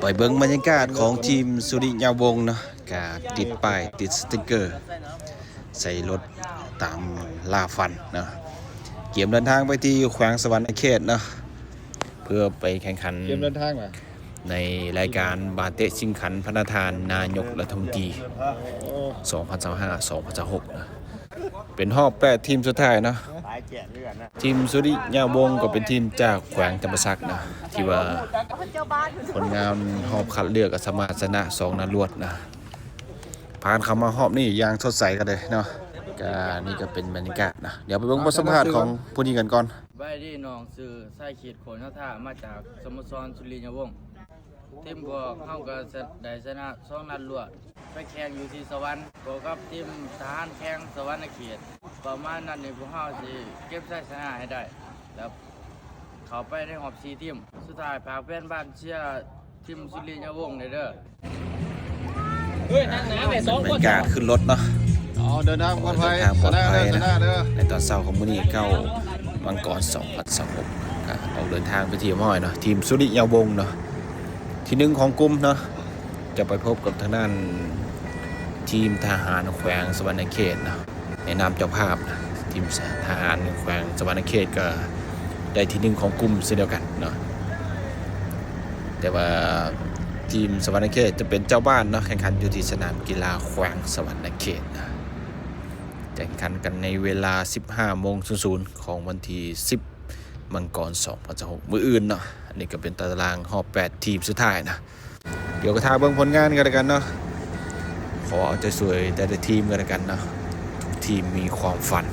ไปเบิ่งบรรยากาศของทีมสุริยาวงศ์เนาะก็ติดป้ายติดสติกเกอร์ใส่รถตามล่าฟันเนาะเกียมเดินทางไปที่แขวงสวรรณเขตเนาะเพื่อไปแข่งขันเกมเดินทางมาในรายการบาเตะชิงขันพระราชทานนายกรัฐมนตรี 2025-2026 นะเป็นรอบ8ทีมสุดท้ายเนาะทีมสุริยาวงศ์ก็เป็นทีมจากแขวงจำปาสักนะที่ว่าผลงานรอบคัดเลือกสามารถชนะ2นัดรวดนะผ่านเข้ามารอบนี้อย่างสดใสกันเลยเนาะก็นี่ก็เป็นบรรยากาศนะเดี๋ยวไปเบิ่งบทสัมภาษณ์ของผู้นี้กันก่อนใบดีน้องสื่อไส้ขีดโขนท่ามาจากสโมสรสุริยาวงศ์ทีมบวกเข้ากับได้ชนะ2นัดรวดไปแข่งอยู่ที่สวรรค์บวกกับทีมทหารแข่งสวรรค์เขตประมาณนั้นในพวกเขาสิเก็บชัยชนะให้ได้แล้วเขาไปในรอบ4ทีมสุดท้ายพาเพื่อนบ้านเชียร์ทีมสุริยาวงศ์เด้อบรรยากาศขึ้นรถเนาะเดินทางปลอดภัยนะในตอนเช้าของมื้อนี้เข้ามังกร2026ก็ออกเดินทางไปที่ห้อยเนาะทีมสุริยาวงศ์เนาะที่1ของกลุ่มเนาะจะไปพบกับทางด้านทีมทหารแขวงสวรรณเขตเนาะในนามเจ้าภาพนะทีมทหารแขวงสวรรณเขตก็ได้ที่1ของกลุ่มเช่นเดียวกันเนาะแต่ว่าทีมสวรรณเขตจะเป็นเจ้าบ้านเนาะแข่งขันอยู่ที่สนามกีฬาแขวงสวรรณเขตนะแข่งขันกันในเวลา 15:00 ของวันที่10มังกร2026มื้ออื่นเนาะอันนี้ก็เป็นตารางรอบ8ทีมสุดท้ายนะเดี๋ยวก็ทาเบิ่งผลงานกันแล้วกันเนาะขอเอาใจสวยแต่ละทีมกันแล้วกันเนาะทุกทีมมีความฝัน